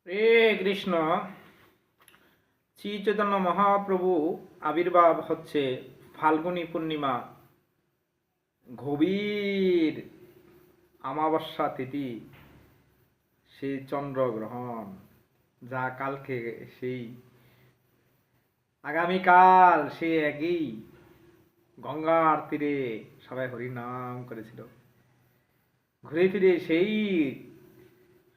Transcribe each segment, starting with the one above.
হে কৃষ্ণ। শ্রী চৈতন্য মহাপ্রভু আবির্ভাব হচ্ছে ফাল্গুনী পূর্ণিমা গভীর অমাবস্যা তিথি, সেই চন্দ্রগ্রহণ যা কালকে সেই আগামীকাল সেই একই গঙ্গার তীরে সবাই হরিনাম করেছিল। ঘুরে ফিরে সেই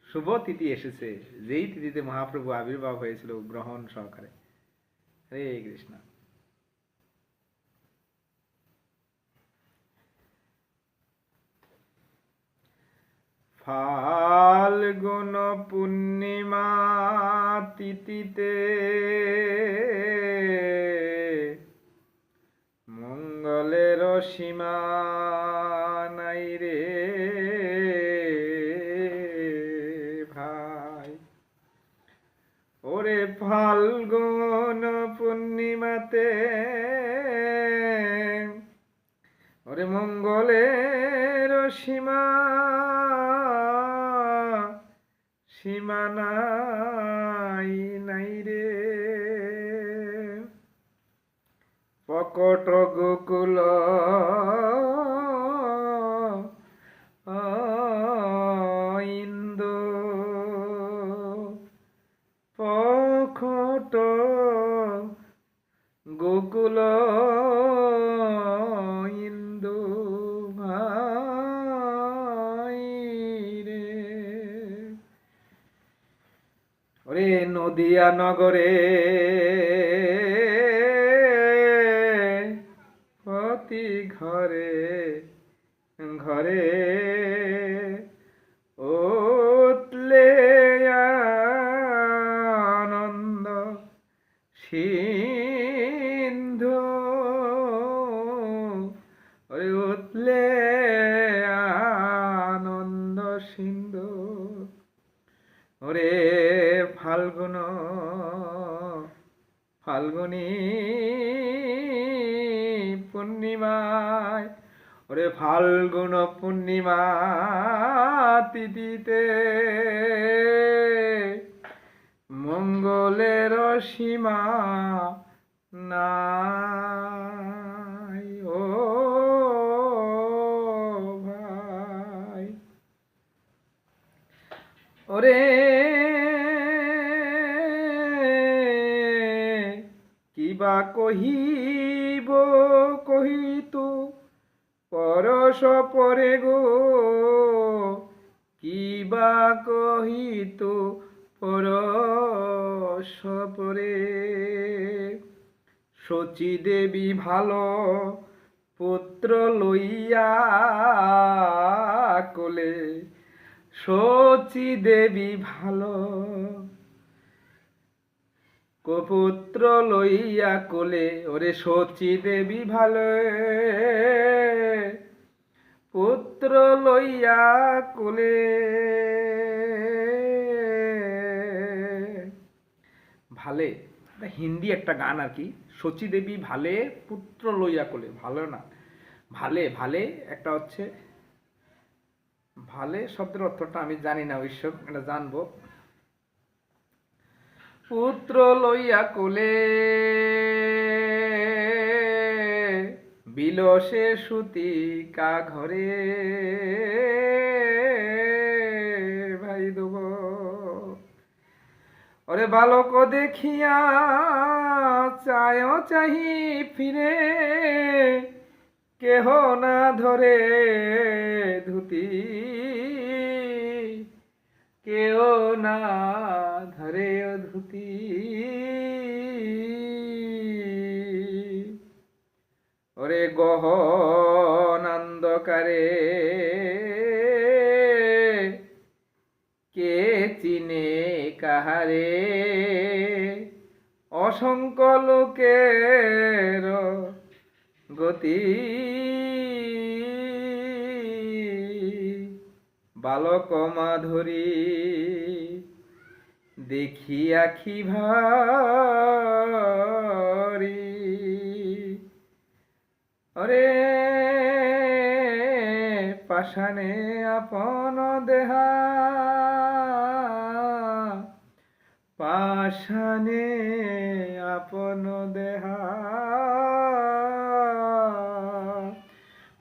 শুভ তিথি এসেছে, যেই তিথিতে মহাপ্রভু আবির্ভাব হয়েছিল গ্রহণ সহকারে। হরে কৃষ্ণ। ফাল্গুন পূর্ণিমা তিথিতে মঙ্গলের সীমা নাই রে ভাই। ওরে ফাল্গুন পূর্ণিমাতে ওরে মঙ্গলের সীমা নাই নাই রে। পকট গোকুল ইন্দু পকট গোকুল ইন্দু ভাই রে। ওরে নদিয়া নগরে প্রতি ঘরে ঘরে উঠলে আনন্দ সিন্ধু। ওরে উঠলে আনন্দ সিন্ধু। ওরে ফাল্গুনী পূর্ণিমায় ওরে ফাল্গুন পূর্ণিমা তিথিতে মঙ্গলের সীমা নাই ও ভাই। ওরে কিবা কহিব কহিতু পরশ পরে গো, কিবা কহিতু পরশ পরে। শচী দেবী ভালো পুত্র লইয়া কোলে, শচী দেবী ভালো পুত্র লইয়া কোলে। ওরে শচী দেবী ভালো পুত্র লইয়া কোলে। ভালে হিন্দি একটা গান আর কি। শচী দেবী ভালে পুত্র লইয়া কোলে, ভালো না ভালে। ভালে একটা হচ্ছে, ভালে শব্দের অর্থটা আমি জানি না, অবশ্য এটা জানবো। পুত্র লইয়া কোলে বিলসে সুতি কা ঘরে ভাই দেব। ওরে বালক দেখিয়া চায় চাহি ফিরে, কেহ না ধরে ধুতি, কেহ না ধরে ধুতি। ওরে গহন অন্ধকারে কে চিনে কাহারে, অসংখ্য লোকের গতি। বালক মাধুরী দেখি আখি ভারি। ওরে পাষাণে আপন দেহা পাষাণে আপন দেহা,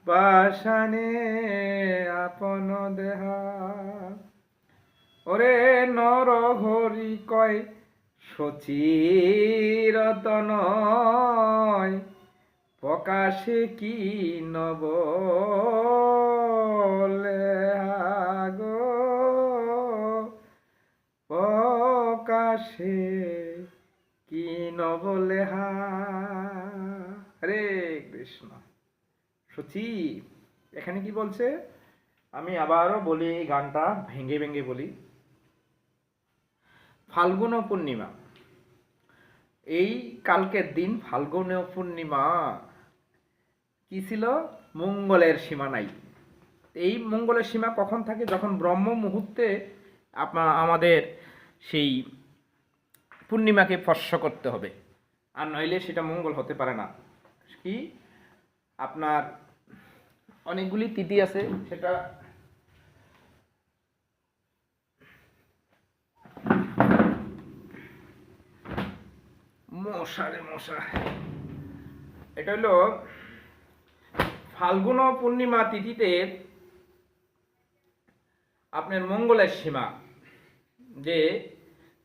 পাষাণে আপন দেহা। ওরে নর হরি কয় সচিরতনয়, প্রকাশে কি নব গো, প্রকাশে কি নব লেহা। হরে কৃষ্ণ। সচি এখানে কি বলছে, আমি আবারও বলি এই গানটা ভেঙে ভেঙে বলি। ফাল্গুন পূর্ণিমা, এই কালকের দিন ফাল্গুন পূর্ণিমা কি ছিল, মঙ্গলের সীমা নাই। এই মঙ্গলের সীমা কখন থাকে, যখন ব্রহ্ম মুহূর্তে আমাদের সেই পূর্ণিমাকে স্পর্শ করতে হবে, আর নইলে সেটা মঙ্গল হতে পারে না। কি আপনার অনেকগুলি তিথি আছে, সেটা মশারে মশা, এটা হলো ফাল্গুন পূর্ণিমা তিথিতে আপনার মঙ্গলের সীমা, যে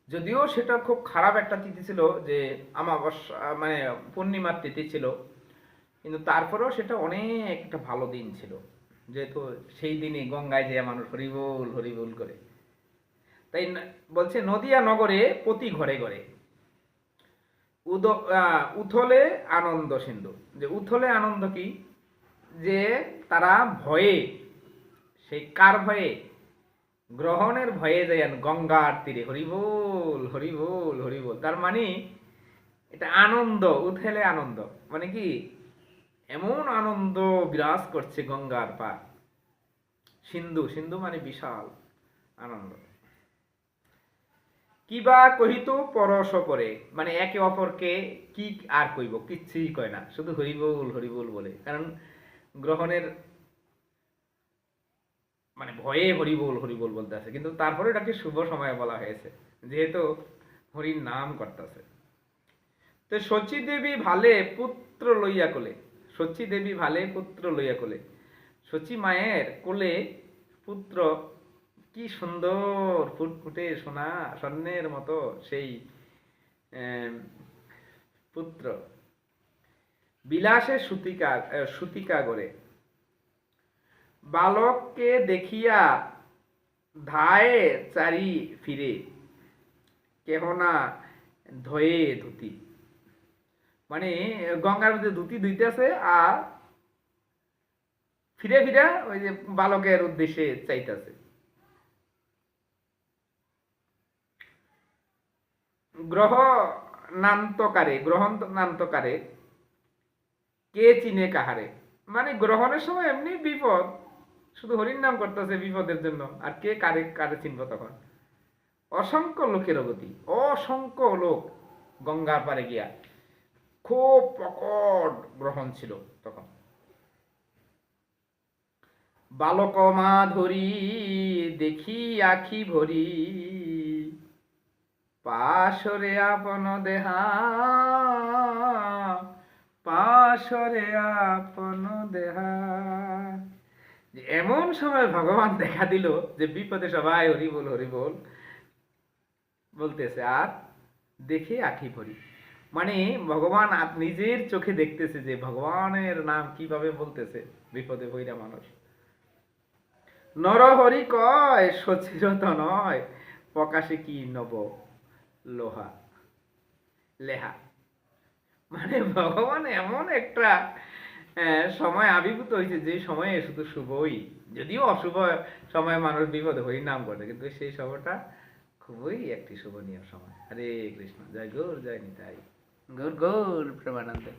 যদিও সেটা খুব খারাপ একটা তিথি ছিল, যে অমাবস্যা মানে পূর্ণিমার তিথি ছিল, কিন্তু তারপরেও সেটা অনেক একটা ভালো দিন ছিল, যেহেতু সেই দিনে গঙ্গায় যে মানুষ হরিবোল হরিবোল করে। তাই বলছে নদিয়া নগরে প্রতি ঘরে ঘরে উথলে আনন্দ সিন্ধু। যে উথলে আনন্দ কি, যে তারা ভয়ে, সেই কার ভয়ে, গ্রহণের ভয়ে যাইয়ান গঙ্গার তীরে হরিবোল হরিবোল হরিবোল। তার মানে এটা আনন্দ, উথলে আনন্দ মানে কি, এমন আনন্দ বিরাজ করছে গঙ্গার পার। সিন্ধু, সিন্ধু মানে বিশাল আনন্দ। কিবা কহিত পরস্পরে, মানে একে অপরকে কি আর কইব, কিচ্ছুই কয় না, শুধু হরিবোল হরিবোল বলে। কারণ গ্রহণের মানে ভয়ে হরিবোল হরিবোল বলতে আছে, কিন্তু তারপরে এটাকে শুভ সময়ে বলা হয়েছে, যেহেতু হরির নাম করতেছে। তো শচী দেবী ভালে পুত্র লইয়া কোলে, শচী দেবী ভালে পুত্র লইয়া কোলে, শচী মায়ের কোলে পুত্র, কি সুন্দর ফুটফুটে সোনা স্বর্ণের মতো সেই পুত্র। বিলাসে সুতিকা গড়ে, বালককে দেখিয়া ধায়ে চারি ফিরে, কেহ না ধয়ে ধুতি। মানে গঙ্গার মধ্যে ধুতি ধুইতেছে, আর ফিরে ফিরে ওই যে বালকের উদ্দেশ্যে চাইতেছে। গ্রহ নান্তকারে কে চিনে কাহারে, মানে গ্রহণের সময় এমনি বিপদ, শুধু হরির নাম করতেছে বিপদের জন্য, আর কে কারে কারে চিনব তখন। অসংখ্য লোকের গতি, অসংখ্য লোক গঙ্গার পারে গিয়া, খুব প্রকট গ্রহণ ছিল তখন। বালক মাধুরী দেখি আখি ভরি, পাশরে আপন দেহা, পাশরে আপন দেহা। এমন সময় ভগবান দেখা দিল যে বিপদে সবাই হরিবোল হরিবোল বলতেছে, আর দেখে আখি ভরি, মানে ভগবান নিজের চোখে দেখতেছে যে ভগবানের নাম কিভাবে বলতেছে বিপদে ভৈরা মানুষ। নরহরি কয় সচিরত নয়, প্রকাশে কি নব লোহা লেহা। মানে ভগবান এমন একটা সময় আবির্ভূত হয়েছে, যে সময়ে শুধু শুভই, যদিও অশুভ সময় মানুষ বিপদে হরি নাম করে, কিন্তু সেই সময়টা খুবই একটি শুভনীয় সময়। হরে কৃষ্ণ, জয় গৌর, জয় নিতাই, গৌর গৌর প্রেমানন্দে।